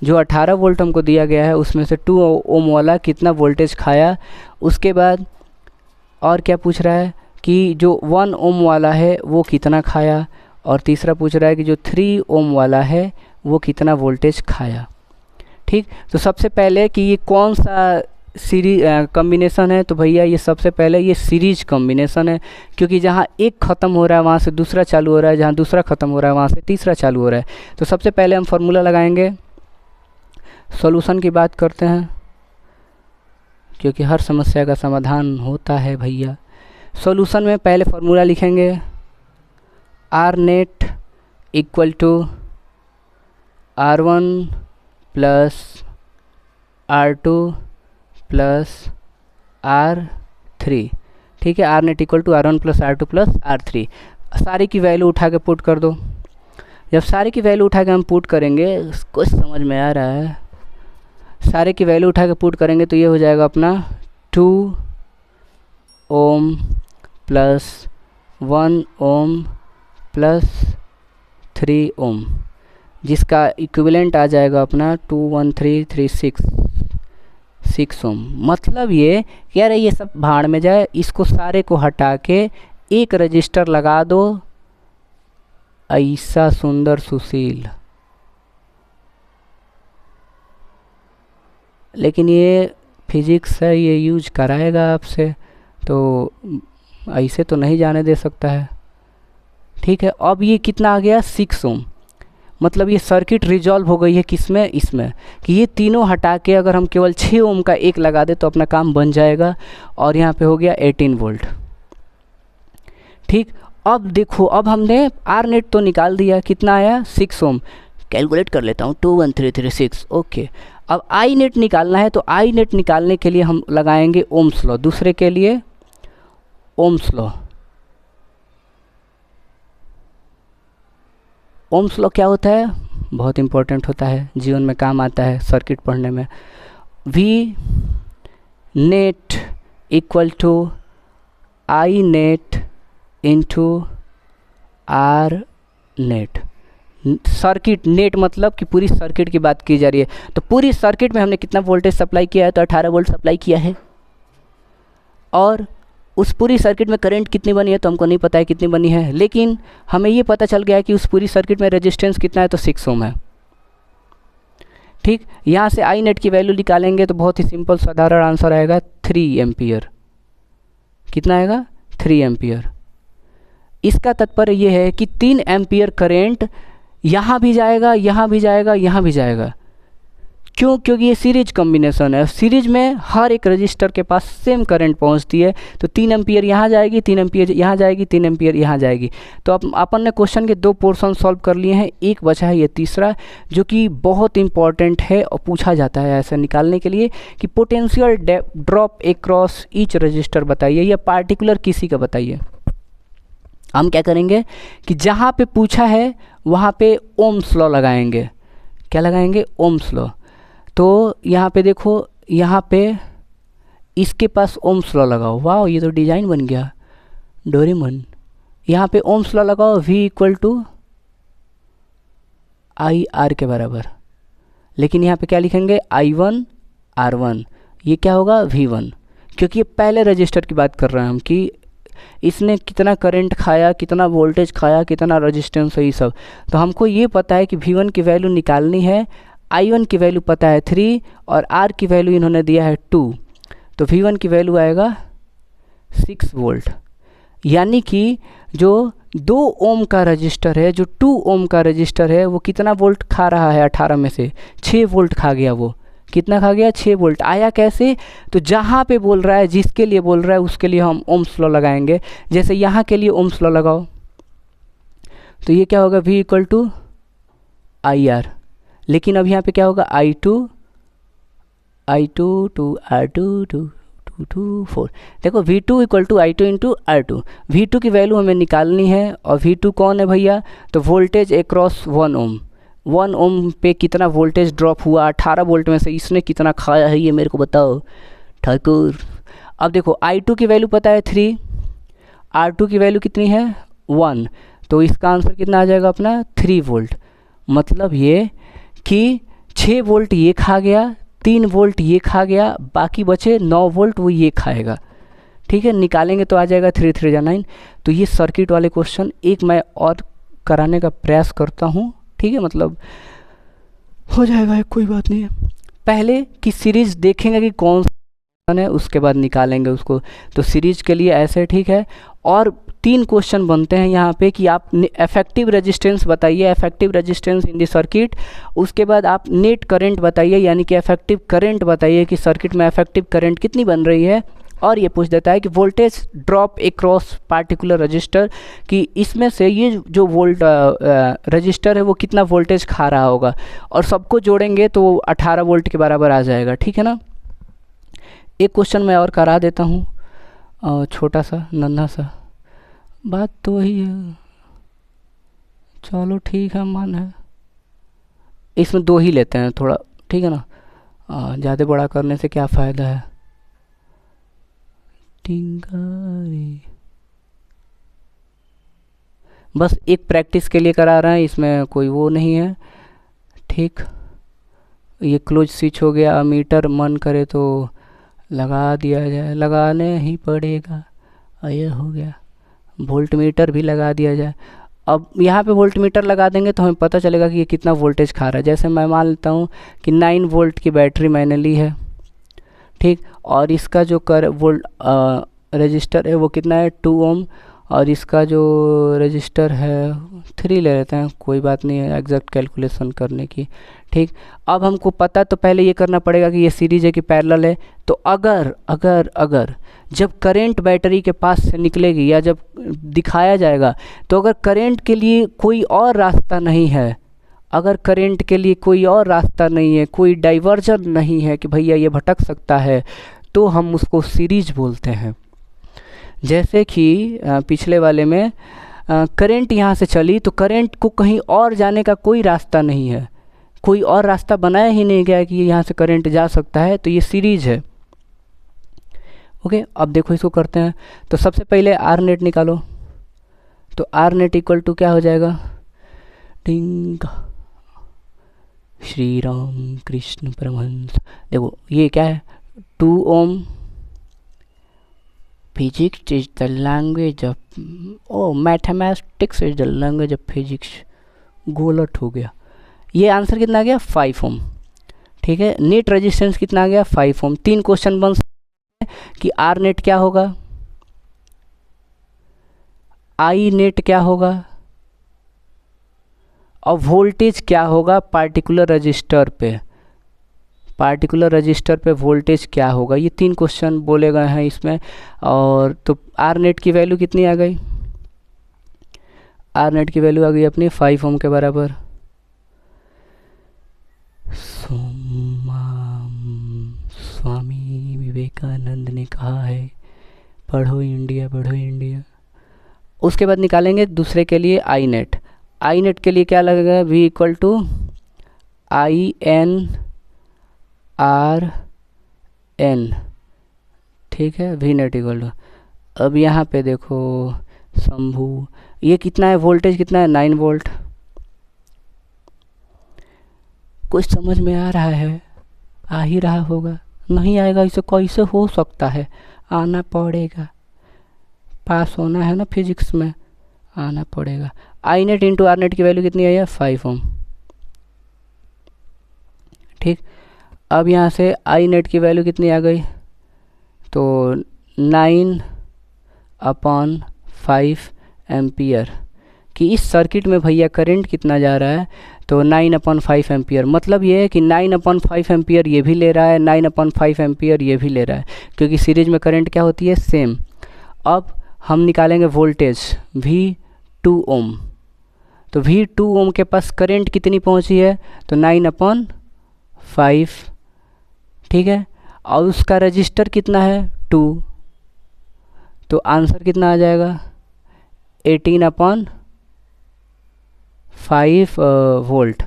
जो 18 वोल्ट हमको दिया गया है उसमें से 2 ओम वाला कितना वोल्टेज खाया। उसके बाद और क्या पूछ रहा है कि जो 1 ओम वाला है वो कितना खाया, और तीसरा पूछ रहा है कि जो 3 ओम वाला है वो कितना वोल्टेज खाया। ठीक, तो सबसे पहले कि ये कौन सा सीरीज कॉम्बिनेशन है, तो भैया ये सबसे पहले ये सीरीज कॉम्बिनेशन है, क्योंकि जहाँ एक ख़त्म हो रहा है वहाँ से दूसरा चालू हो रहा है, जहाँ दूसरा ख़त्म हो रहा है वहाँ से तीसरा चालू हो रहा है। तो सबसे पहले हम फार्मूला लगाएंगे, सॉल्यूशन की बात करते हैं, क्योंकि हर समस्या का समाधान होता है भैया। सॉल्यूशन में पहले फार्मूला लिखेंगे, R net equal to R1 plus R2 plus R3, ठीक है। R net equal to R1 plus R2 plus R3। सारे की वैल्यू उठा के पुट कर दो। जब सारे की वैल्यू उठा के हम पुट करेंगे, कुछ समझ में आ रहा है, सारे की वैल्यू उठा के पुट करेंगे तो ये हो जाएगा अपना 2 ओम प्लस 1 ओम प्लस 3 ओम, जिसका इक्विवेलेंट आ जाएगा अपना 21336 ओम। मतलब ये कह रहे ये सब भाड़ में जाए, इसको सारे को हटा के एक रजिस्टर लगा दो, ऐसा सुंदर सुशील। लेकिन ये फिजिक्स है, ये यूज कराएगा आपसे, तो ऐसे तो नहीं जाने दे सकता है, ठीक है। अब ये कितना आ गया 6 ओम, मतलब ये सर्किट रिजॉल्व हो गई है किसमें, इसमें, कि ये तीनों हटा के अगर हम केवल 6 ओम का एक लगा दे तो अपना काम बन जाएगा। और यहाँ पे हो गया 18 वोल्ट, ठीक। अब देखो, अब हमने आर नेट तो निकाल दिया, कितना आया 6 ओम, कैलकुलेट कर लेता हूँ 21336, ओके। अब आई नेट निकालना है, तो आई नेट निकालने के लिए हम लगाएंगे ओम्स लॉ, दूसरे के लिए ओम्स लॉ। ओम्स लॉ क्या होता है, बहुत इम्पोर्टेंट होता है, जीवन में काम आता है सर्किट पढ़ने में। V net equal to I net into R net. Circuit net मतलब कि पूरी सर्किट की बात की जा रही है, तो पूरी सर्किट में हमने कितना वोल्टेज सप्लाई किया है, तो 18 वोल्ट सप्लाई किया है। और उस पूरी सर्किट में करंट कितनी बनी है तो हमको नहीं पता है कितनी बनी है, लेकिन हमें ये पता चल गया है कि उस पूरी सर्किट में रेजिस्टेंस कितना है, तो 6 ओम है, ठीक। यहाँ से आई नेट की वैल्यू निकालेंगे तो बहुत ही सिंपल साधारण आंसर आएगा 3 एम्पियर। कितना आएगा 3 एम्पियर। इसका तात्पर्य ये है कि 3 एम्पियर करेंट यहाँ भी जाएगा, यहाँ भी जाएगा, यहाँ भी जाएगा। क्यों? क्योंकि ये सीरीज कॉम्बिनेशन है, सीरीज में हर एक रजिस्टर के पास सेम करंट पहुंचती है, तो 3 एम्पियर यहाँ जाएगी, 3 एम्पियर यहाँ जाएगी, 3 एम्पियर यहाँ जाएगी। तो अब अपन ने क्वेश्चन के 2 पोर्शन सॉल्व कर लिए हैं, एक बचा है ये तीसरा, जो कि बहुत इंपॉर्टेंट है और पूछा जाता है ऐसा निकालने के लिए कि potential drop across each resistor बताइए, या पार्टिकुलर किसी का बताइए। हम क्या करेंगे कि जहाँ पे पूछा है वहाँ पे ओम्स लॉ लगाएंगे। क्या लगाएंगे? Ohm's law. तो यहाँ पे देखो, यहाँ पे इसके पास ओम्स लॉ लगाओ। वाह, ये तो डिजाइन बन गया डोरेमोन। यहाँ पे ओम्स लॉ लगाओ, V equal to I R के बराबर। लेकिन यहाँ पे क्या लिखेंगे? I1 R1। ये क्या होगा? V1, क्योंकि ये पहले रजिस्टर की बात कर रहे हैं हम कि इसने कितना करंट खाया, कितना वोल्टेज खाया, कितना रेजिस्टेंस है, ये सब। तो हमको ये पता है कि V1 की वैल्यू निकालनी है, I1 की वैल्यू पता है 3 और R की वैल्यू इन्होंने दिया है 2। तो V1 की वैल्यू आएगा 6 वोल्ट। यानी कि जो 2 ओम का रजिस्टर है, जो 2 ओम का रजिस्टर है, वो कितना वोल्ट खा रहा है? 18 में से 6 वोल्ट खा गया। वो कितना खा गया? 6 वोल्ट। आया कैसे? तो जहाँ पे बोल रहा है, जिसके लिए बोल रहा है, उसके लिए हम ओम्स लॉ लगाएंगे। जैसे यहाँ के लिए ओम्स लॉ लगाओ, तो ये क्या होगा? V equal to I R. लेकिन अब यहाँ पे क्या होगा? I2 to R2 to 4। देखो, V2 equal to I2 into R2। V2 की वैल्यू हमें निकालनी है, और V2 कौन है भैया? तो वोल्टेज एक्रॉस 1 ओम। 1 ओम पे कितना वोल्टेज ड्रॉप हुआ? 18 वोल्ट में से इसने कितना खाया है, ये मेरे को बताओ ठाकुर। अब देखो, I2 की वैल्यू पता है 3, R2 की वैल्यू कितनी है? 1। तो इसका आंसर कितना आ जाएगा अपना? 3 वोल्ट। मतलब ये कि 6 वोल्ट ये खा गया, 3 वोल्ट ये खा गया, बाकी बचे 9 वोल्ट वो ये खाएगा। ठीक है, निकालेंगे तो आ जाएगा 3 3 जा 9। तो ये सर्किट वाले क्वेश्चन एक मैं और कराने का प्रयास करता हूँ, ठीक है, मतलब हो जाएगा, कोई बात नहीं है। पहले की सीरीज देखेंगे कि कौन है उसके बाद निकालेंगे उसको। तो सीरीज के लिए ऐसे, ठीक है। और 3 क्वेश्चन बनते हैं यहाँ पे कि आप इफेक्टिव रेजिस्टेंस बताइए, effective resistance in the circuit. उसके बाद आप नेट करंट बताइए, यानी कि इफेक्टिव करंट बताइए कि सर्किट में इफेक्टिव करंट कितनी बन रही है। और ये पूछ देता है कि voltage drop across particular register, कि इसमें से ये जो रजिस्टर है वो कितना वोल्टेज खा रहा होगा, और सबको जोड़ेंगे तो 18 वोल्ट के बराबर आ जाएगा, ठीक है ना। एक क्वेश्चन मैं और करा देता हूँ, छोटा सा नन्हा सा, बात तो वही है। चलो ठीक है, मन है, इसमें 2 ही लेते हैं थोड़ा, ठीक है ना, ज़्यादा बड़ा करने से क्या फ़ायदा है। बस एक प्रैक्टिस के लिए करा रहे हैं, इसमें कोई वो नहीं है, ठीक। ये क्लोज स्विच हो गया, मीटर मन करे तो लगा दिया जाए, लगाने ही पड़ेगा। ये हो गया, वोल्ट मीटर भी लगा दिया जाए। अब यहाँ पे वोल्ट मीटर लगा देंगे तो हमें पता चलेगा कि ये कितना वोल्टेज खा रहा है। जैसे मैं मान लेता हूँ कि 9 वोल्ट की बैटरी मैंने ली है, ठीक, और इसका जो रजिस्टर है वो कितना है, 2 ओम, और इसका जो रजिस्टर है 3 ले लेते हैं, कोई बात नहीं है एग्जैक्ट कैलकुलेशन करने की, ठीक। अब हमको पता तो पहले ये करना पड़ेगा कि ये सीरीज है कि पैरेलल है। तो अगर अगर अगर जब करंट बैटरी के पास से निकलेगी या जब दिखाया जाएगा, तो अगर करंट के लिए कोई और रास्ता नहीं है, अगर करंट के लिए कोई और रास्ता नहीं है, कोई डाइवर्जन नहीं है कि भैया ये भटक सकता है, तो हम उसको सीरीज बोलते हैं। जैसे कि पिछले वाले में करंट यहाँ से चली, तो करंट को कहीं और जाने का कोई रास्ता नहीं है, कोई और रास्ता बनाया ही नहीं गया कि यहाँ से करंट जा सकता है, तो ये सीरीज है। ओके, अब देखो इसको करते हैं। तो सबसे पहले आर नेट निकालो, तो आर नेट इक्वल टू क्या हो जाएगा, टिंग श्री राम कृष्ण परमहंस। देखो ये क्या है, 2 ohm. Physics is the language of, mathematics is the language of physics. गोलट हो गया। ये आंसर कितना आ गया, 5 ओम, ठीक है। नेट रेजिस्टेंस कितना आ गया, 5 ओम। 3 क्वेश्चन बन सकते हैं कि आर नेट क्या होगा, आई नेट क्या होगा, और वोल्टेज क्या होगा पार्टिकुलर रजिस्टर पे, पार्टिकुलर रजिस्टर पे वोल्टेज क्या होगा। ये 3 क्वेश्चन बोले गए हैं इसमें। और तो आर नेट की वैल्यू कितनी आ गई, आर नेट की वैल्यू आ गई अपनी 5 ओम के बराबर। स्वामी विवेकानंद ने कहा है, पढ़ो इंडिया, पढ़ो इंडिया। उसके बाद निकालेंगे दूसरे के लिए आई नेट। आई नेट के लिए क्या लगेगा, V equal to IN R N, ठीक है, V नेट इक्वल टू। अब यहाँ पे देखो शंभू, ये कितना है, वोल्टेज कितना है, 9 वोल्ट। कुछ समझ में आ रहा है, आ ही रहा होगा, नहीं आएगा इसे कैसे हो सकता है, आना पड़ेगा, पास होना है ना फिजिक्स में, आना पड़ेगा। आई नेट इंटू आर नेट की वैल्यू कितनी आई है, 5 ओम, ठीक। अब यहाँ से आई नेट की वैल्यू कितनी आ गई, तो 9/5 एम्पियर, कि इस सर्किट में भैया करंट कितना जा रहा है, तो 9/5 एम्पियर। मतलब ये है कि 9/5 एम्पियर ये भी ले रहा है, 9/5 एम्पियर ये भी ले रहा है, क्योंकि सीरीज में करंट क्या होती है, सेम। अब हम निकालेंगे वोल्टेज V2 ओम। तो V2 ओम के पास करंट कितनी पहुंची है, तो 9/5, ठीक है। और उसका रजिस्टर कितना है, 2, तो आंसर कितना आ जाएगा, 18/5 वोल्ट,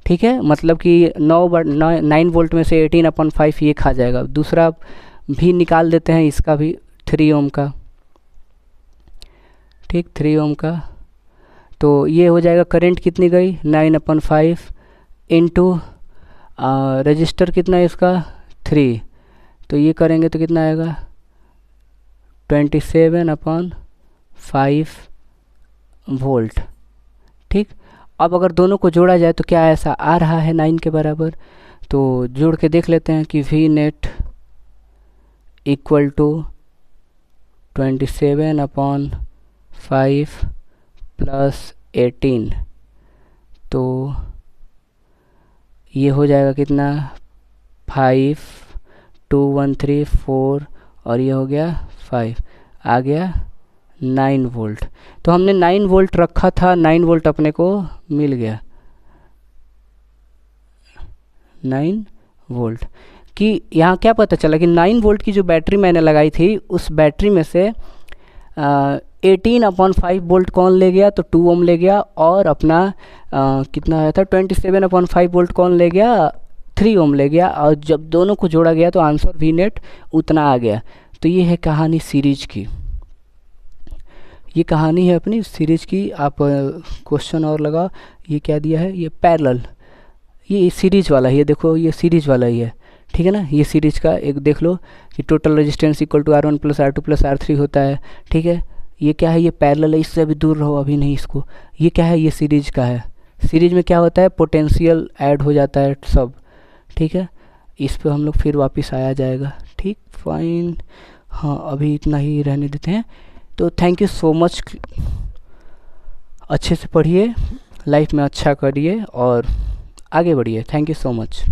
ठीक है। मतलब कि 9 वोल्ट में से 18/5 ये खा जाएगा। दूसरा भी निकाल देते हैं, इसका भी 3 ओम का, ठीक, 3 ओम का। तो ये हो जाएगा, करंट कितनी गई, 9/5 इंटू रजिस्टर कितना है इसका, 3, तो ये करेंगे तो कितना आएगा, 27/5 वोल्ट, ठीक। अब अगर दोनों को जोड़ा जाए तो क्या ऐसा आ रहा है 9 के बराबर, तो जोड़ के देख लेते हैं कि V net equal to 27/5 plus 18, तो ये हो जाएगा कितना 5, 2 1 3 4 और ये हो गया 5, आ गया 9 वोल्ट। तो हमने 9 वोल्ट रखा था, 9 वोल्ट अपने को मिल गया 9 वोल्ट। कि यहाँ क्या पता चला कि 9 वोल्ट की जो बैटरी मैंने लगाई थी उस बैटरी में से 18/5 वोल्ट कौन ले गया, तो 2 ओम ले गया, और अपना कितना आया था 27/5 वोल्ट कौन ले गया, 3 ओम ले गया, और जब दोनों को जोड़ा गया तो आंसर वी नेट उतना आ गया। तो ये है कहानी सीरीज की, ये कहानी है अपनी सीरीज की। आप क्वेश्चन और लगा, ये क्या दिया है, ये पैरेलल, ये सीरीज वाला है, ये देखो ये सीरीज वाला ही है, ठीक है ना। ये सीरीज का एक देख लो कि total resistance equal to R1 plus R2 plus R3 होता है, ठीक है। ये क्या है, ये पैरेलल है, इससे अभी दूर रहो, अभी नहीं इसको। ये क्या है, ये सीरीज का है। सीरीज में क्या होता है, पोटेंशियल ऐड हो जाता है सब, ठीक है। इस पे हम लोग फिर वापस आया जाएगा, ठीक, फाइन। हाँ, अभी इतना ही रहने देते हैं। तो थैंक यू सो मच, अच्छे से पढ़िए, लाइफ में अच्छा करिए और आगे बढ़िए। Thank you so much.